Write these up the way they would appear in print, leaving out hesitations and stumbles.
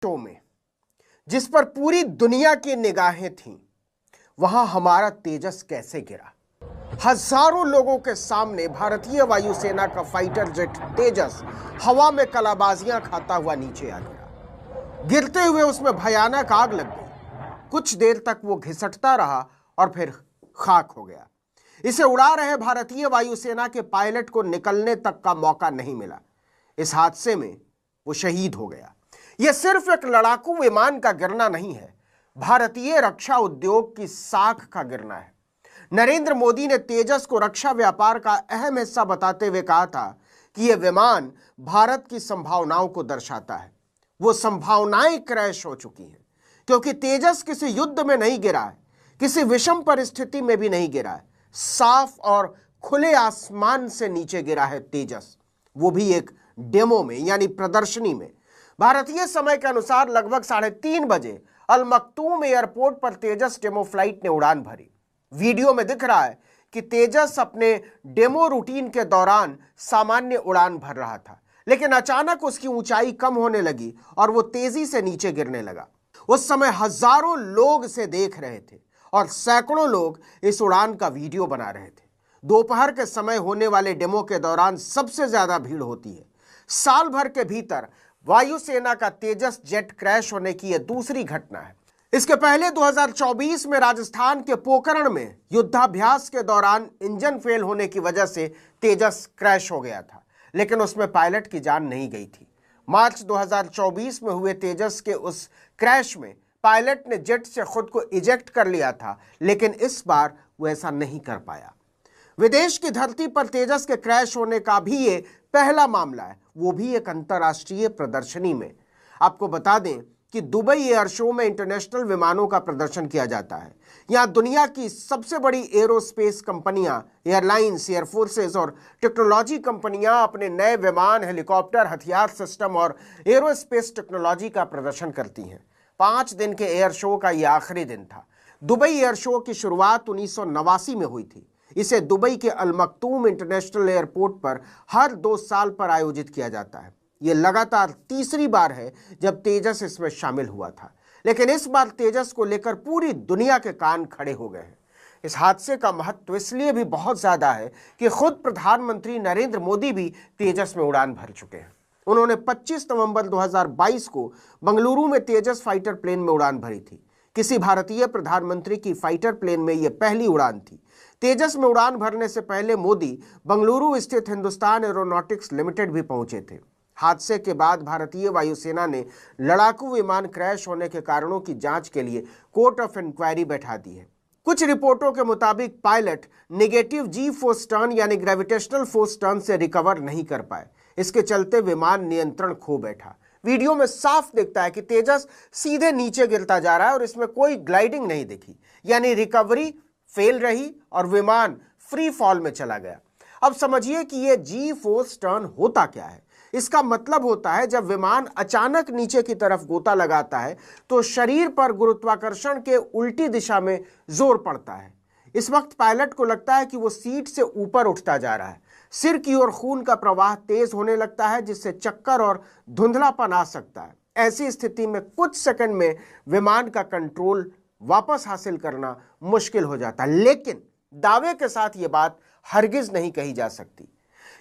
Show में जिस पर पूरी दुनिया की निगाहें थीं, वहां हमारा तेजस कैसे गिरा। हजारों लोगों के सामने भारतीय वायुसेना का फाइटर जेट तेजस हवा में कलाबाजियां खाता हुआ नीचे आ गिरा। गिरते हुए उसमें भयानक आग लग गई। कुछ देर तक वो घिसटता रहा और फिर खाक हो गया। इसे उड़ा रहे भारतीय वायुसेना के पायलट को निकलने तक का मौका नहीं मिला। इस हादसे में वो शहीद हो गया। यह सिर्फ एक लड़ाकू विमान का गिरना नहीं है, भारतीय रक्षा उद्योग की साख का गिरना है। नरेंद्र मोदी ने तेजस को रक्षा व्यापार का अहम हिस्सा बताते हुए कहा था कि यह विमान भारत की संभावनाओं को दर्शाता है। वो संभावनाएं क्रैश हो चुकी हैं, क्योंकि तेजस किसी युद्ध में नहीं गिरा है, किसी विषम परिस्थिति में भी नहीं गिरा है। साफ और खुले आसमान से नीचे गिरा है तेजस, वो भी एक डेमो में, यानी प्रदर्शनी में। भारतीय समय के अनुसार लगभग 3:30 बजे अल मक्तूम एयरपोर्ट पर तेजस डेमो फ्लाइट ने उड़ान भरी। वीडियो में दिख रहा है कि तेजस अपने डेमो रूटीन के दौरान सामान्य उड़ान भर रहा था, लेकिन अचानक उसकी ऊंचाई कम होने लगी और वो तेजी से नीचे गिरने लगा। उस समय हजारों लोग इसे देख रहे थे और सैकड़ों लोग इस उड़ान का वीडियो बना रहे थे। दोपहर के समय होने वाले डेमो के दौरान सबसे ज्यादा भीड़ होती है। साल भर के भीतर वायुसेना का तेजस जेट क्रैश होने की यह दूसरी घटना है। इसके पहले 2024 में राजस्थान के पोखरण में युद्धाभ्यास के दौरान इंजन फेल होने की वजह से तेजस क्रैश हो गया था, लेकिन उसमें पायलट की जान नहीं गई थी। मार्च 2024 में हुए तेजस के उस क्रैश में पायलट ने जेट से खुद को इजेक्ट कर लिया था, लेकिन इस बार वो ऐसा नहीं कर पाया। विदेश की धरती पर तेजस के क्रैश होने का भी ये पहला मामला है, वो भी एक अंतर्राष्ट्रीय प्रदर्शनी में। आपको बता दें कि दुबई एयर शो में इंटरनेशनल विमानों का प्रदर्शन किया जाता है। यहाँ दुनिया की सबसे बड़ी एरोस्पेस कंपनियां, एयरलाइंस, एयरफोर्सेस और टेक्नोलॉजी कंपनियां अपने नए विमान, हेलीकॉप्टर, हथियार सिस्टम और एरोस्पेस टेक्नोलॉजी का प्रदर्शन करती हैं। 5 दिन के एयर शो का यह आखिरी दिन था। दुबई एयर शो की शुरुआत 1989 में हुई थी। इसे दुबई के अल मक्तूम इंटरनेशनल एयरपोर्ट पर हर 2 साल पर आयोजित किया जाता है। यह लगातार तीसरी बार है जब तेजस इसमें शामिल हुआ था, लेकिन इस बार तेजस को लेकर पूरी दुनिया के कान खड़े हो गए हैं। इस हादसे का महत्व इसलिए भी बहुत ज्यादा है कि खुद प्रधानमंत्री नरेंद्र मोदी भी तेजस में उड़ान भर चुके हैं। उन्होंने 25 नवंबर 2022 को बंगलुरु में तेजस फाइटर प्लेन में उड़ान भरी थी। किसी भारतीय प्रधानमंत्री की फाइटर प्लेन में यह पहली उड़ान थी। तेजस में उड़ान भरने से पहले मोदी बंगलुरु स्थित हिंदुस्तान एरोनॉटिक्स लिमिटेड भी पहुंचे थे। हादसे के बाद भारतीय वायुसेना ने लड़ाकू विमान क्रैश होने के कारणों की जांच के लिए कोर्ट ऑफ इंक्वायरी बैठा दी है। कुछ रिपोर्टों के मुताबिक पायलट नेगेटिव जी फोर्स टर्न यानी ग्रेविटेशनल फोर्स टर्न से रिकवर नहीं कर पाए। इसके चलते विमान नियंत्रण खो बैठा। वीडियो में साफ दिखता है कि तेजस सीधे नीचे गिरता जा रहा है और इसमें कोई ग्लाइडिंग नहीं दिखी, यानी रिकवरी फेल रही और विमान फ्री फॉल में चला गया। अब समझिए कि यह जी फोर्स टर्न होता क्या है। इसका मतलब होता है जब विमान अचानक नीचे की तरफ गोता लगाता है तो शरीर पर गुरुत्वाकर्षण के उल्टी दिशा में जोर पड़ता है। इस वक्त पायलट को लगता है कि वो सीट से ऊपर उठता जा रहा है। सिर की ओर खून का प्रवाह तेज होने लगता है, जिससे चक्कर और धुंधलापन आ सकता है। ऐसी स्थिति में कुछ सेकंड में विमान का कंट्रोल वापस हासिल करना मुश्किल हो जाता है। लेकिन दावे के साथ ये बात हरगिज नहीं कही जा सकती,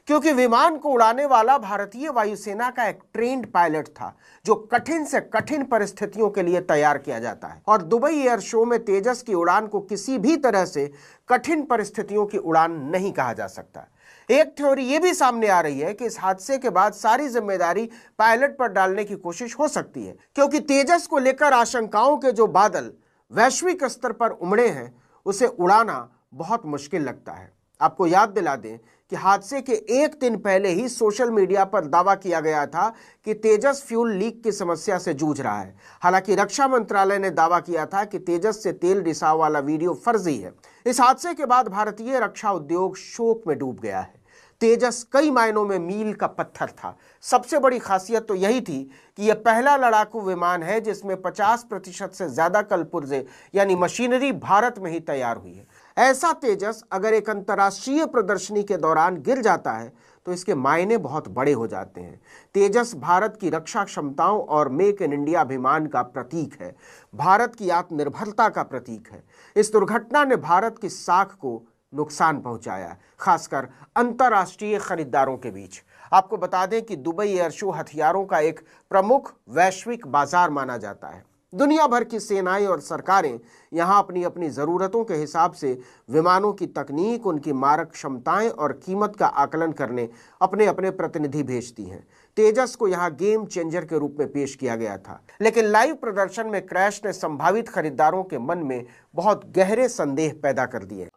क्योंकि विमान को उड़ाने वाला भारतीय वायुसेना का एक ट्रेंड पायलट था, जो कठिन से कठिन परिस्थितियों के लिए तैयार किया जाता है। और दुबई एयर शो में तेजस की उड़ान को किसी भी तरह से कठिन परिस्थितियों की उड़ान नहीं कहा जा सकता। एक थ्योरी यह भी सामने आ रही है कि इस हादसे के बाद सारी जिम्मेदारी पायलट पर डालने की कोशिश हो सकती है, क्योंकि तेजस को लेकर आशंकाओं के जो बादल वैश्विक स्तर पर उमड़े हैं, उसे उड़ाना बहुत मुश्किल लगता है। आपको याद दिला दें कि हादसे के एक दिन पहले ही सोशल मीडिया पर दावा किया गया था कि तेजस फ्यूल लीक की समस्या से जूझ रहा है। हालांकि रक्षा मंत्रालय ने दावा किया था कि तेजस से तेल रिसाव वाला वीडियो फर्जी है। इस हादसे के बाद भारतीय रक्षा उद्योग शोक में डूब गया है। तेजस कई मायनों में मील का पत्थर था। सबसे बड़ी खासियत तो यही थी कि यह पहला लड़ाकू विमान है जिसमें 50% से ज्यादा कलपुर्जे यानी मशीनरी भारत में ही तैयार हुई है। ऐसा तेजस अगर एक अंतर्राष्ट्रीय प्रदर्शनी के दौरान गिर जाता है तो इसके मायने बहुत बड़े हो जाते हैं। तेजस भारत की रक्षा क्षमताओं और मेक इन इंडिया अभिमान का प्रतीक है, भारत की आत्मनिर्भरता का प्रतीक है। इस दुर्घटना ने भारत की साख को नुकसान पहुंचाया, खासकर अंतर्राष्ट्रीय खरीदारों के बीच। आपको बता दें कि दुबई एयर शो हथियारों का एक प्रमुख वैश्विक बाजार माना जाता है। दुनिया भर की सेनाएं और सरकारें यहां अपनी अपनी ज़रूरतों के हिसाब से विमानों की तकनीक, उनकी मारक क्षमताएं और कीमत का आकलन करने अपने अपने प्रतिनिधि भेजती हैं। तेजस को यहां गेम चेंजर के रूप में पेश किया गया था, लेकिन लाइव प्रदर्शन में क्रैश ने संभावित खरीदारों के मन में बहुत गहरे संदेह पैदा कर दिए।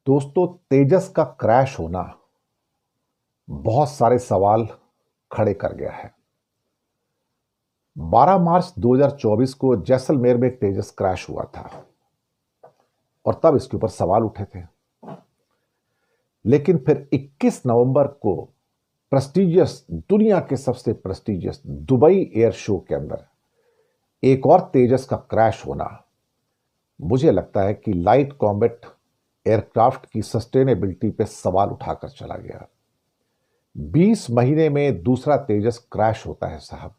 दोस्तों, तेजस का क्रैश होना बहुत सारे सवाल खड़े कर गया है। 12 मार्च 2024 को जैसलमेर में एक तेजस क्रैश हुआ था और तब इसके ऊपर सवाल उठे थे। लेकिन फिर 21 नवंबर को प्रेस्टिजियस, दुनिया के सबसे प्रेस्टिजियस दुबई एयर शो के अंदर एक और तेजस का क्रैश होना, मुझे लगता है कि लाइट कॉम्बैट एयरक्राफ्ट की सस्टेनेबिलिटी पे सवाल उठाकर चला गया। 20 महीने में दूसरा तेजस क्रैश होता है साहब,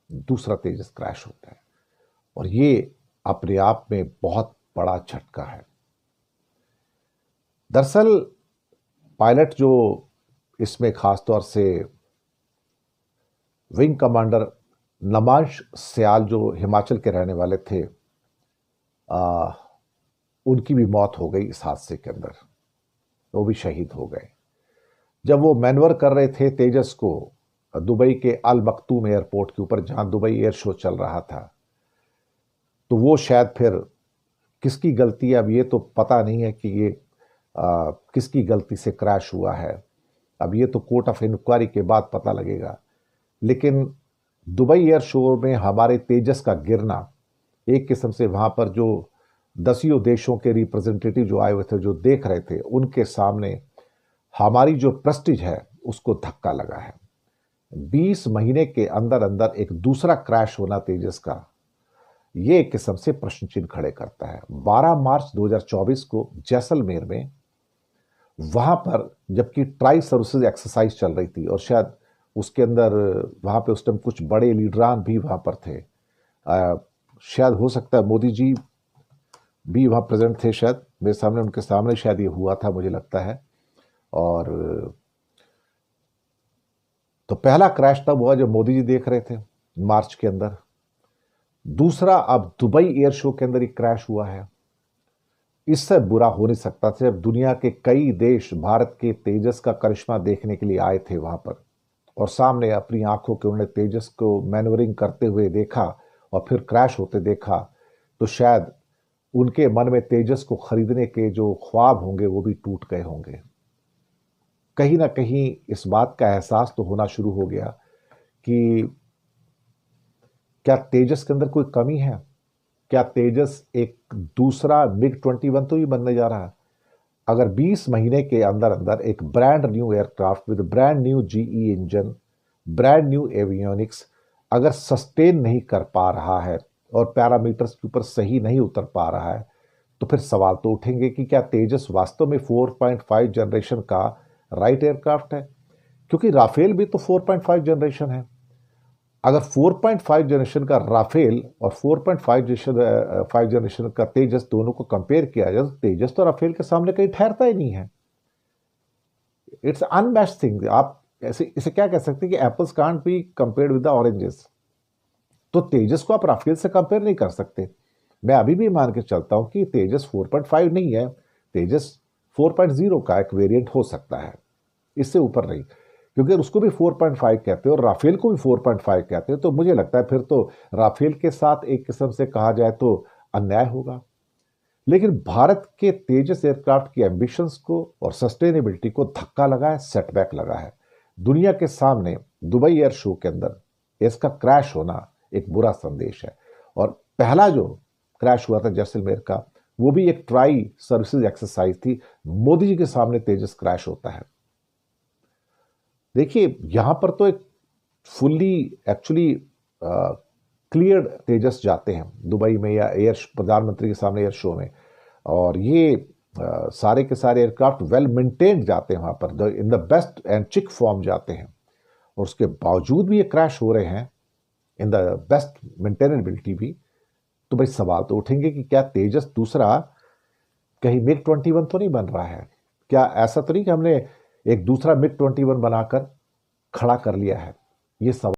दूसरा तेजस क्रैश होता है, और ये अपने आप में बहुत बड़ा झटका है। दरअसल पायलट जो इसमें खासतौर से विंग कमांडर नमांश सयाल जो हिमाचल के रहने वाले थे, उनकी भी मौत हो गई इस हादसे के अंदर, वो भी शहीद हो गए। जब वो मैनवर कर रहे थे तेजस को दुबई के अल मखतूम एयरपोर्ट के ऊपर, जहां दुबई एयर शो चल रहा था, तो वो शायद फिर किसकी गलती है, अब ये तो पता नहीं है कि ये किसकी गलती से क्रैश हुआ है। अब ये तो कोर्ट ऑफ इंक्वायरी के बाद पता लगेगा। लेकिन दुबई एयर शो में हमारे तेजस का गिरना एक किस्म से वहां पर जो 10 देशों के रिप्रेजेंटेटिव जो आए हुए थे, जो देख रहे थे, उनके सामने हमारी जो प्रेस्टीज है उसको धक्का लगा है। 20 महीने के अंदर अंदर एक दूसरा क्रैश होना तेजस का, ये एक किस्म से प्रश्न चिन्ह खड़े करता है। 12 मार्च 2024 को जैसलमेर में, वहां पर जबकि ट्राई सर्विसेज एक्सरसाइज चल रही थी और शायद उसके अंदर वहां पे उस टाइम कुछ बड़े लीडरान भी वहां पर थे, शायद हो सकता है मोदी जी भी वहां प्रेजेंट थे, शायद मेरे सामने, उनके सामने शायद ये हुआ था, मुझे लगता है। और तो पहला क्रैश तब हुआ जब मोदी जी देख रहे थे मार्च के अंदर। दूसरा अब दुबई एयर शो के अंदर ही क्रैश हुआ है। इससे बुरा हो नहीं सकता था जब दुनिया के कई देश भारत के तेजस का करिश्मा देखने के लिए आए थे वहां पर, और सामने अपनी आंखों के उन्होंने तेजस को मैनवरिंग करते हुए देखा और फिर क्रैश होते देखा, तो शायद उनके मन में तेजस को खरीदने के जो ख्वाब होंगे वो भी टूट गए होंगे। कहीं ना कहीं इस बात का एहसास तो होना शुरू हो गया कि क्या तेजस के अंदर कोई कमी है, क्या तेजस एक दूसरा MiG-21 तो ही बनने जा रहा है। अगर 20 महीने के अंदर अंदर एक brand new aircraft with brand new GE engine, brand new avionics अगर सस्टेन नहीं कर पा रहा है और पैरामीटर्स के ऊपर सही नहीं उतर पा रहा है, तो फिर सवाल तो उठेंगे कि क्या तेजस वास्तव में 4.5 जनरेशन का राइट एयरक्राफ्ट है। क्योंकि राफेल भी तो 4.5 जनरेशन है। अगर 4.5 जनरेशन का राफेल और 4.5 जनरेशन का तेजस दोनों को कंपेयर किया जाए, तो तेजस तो राफेल के सामने कहीं ठहरता ही नहीं है। It's unmatched thing. आप इसे क्या कह सकते हैं कि apples can't be compared with the oranges. तो तेजस को आप राफेल से कंपेयर नहीं कर सकते। मैं अभी भी मान के चलता हूं कि तेजस 4.5 नहीं है, तेजस 4.0 का एक वेरिएंट हो सकता है, इससे ऊपर नहीं। क्योंकि उसको भी 4.5 कहते हैं और राफेल को भी 4.5 कहते हैं, तो मुझे लगता है फिर तो राफेल के साथ एक किस्म से कहा जाए तो अन्याय होगा। लेकिन भारत के तेजस एयरक्राफ्ट की एम्बिशंस को और सस्टेनेबिलिटी को धक्का लगा है, सेटबैक लगा है। दुनिया के सामने दुबई एयर शो के अंदर इसका क्रैश होना एक बुरा संदेश है। और पहला जो क्रैश हुआ था जैसलमेर का, वो भी एक ट्राई सर्विसेज एक्सरसाइज थी। मोदी जी के सामने तेजस क्रैश होता है। देखिए, यहां पर तो एक फुल्ली एक्चुअली क्लियर तेजस जाते हैं दुबई में या एयर प्रधानमंत्री के सामने एयर शो में, और ये सारे के सारे एयरक्राफ्ट वेल मेंटेन्ड जाते हैं वहाँ पर, इन द बेस्ट एंड चिक फॉर्म जाते हैं, और उसके बावजूद भी ये क्रैश हो रहे हैं इन द बेस्ट मेंटेनेबिलिटी भी, तो भाई सवाल तो उठेंगे कि क्या तेजस दूसरा कहीं MiG-21 तो नहीं बन रहा है? क्या ऐसा तो नहीं कि हमने एक दूसरा MiG-21 बनाकर खड़ा कर लिया है? ये सवाल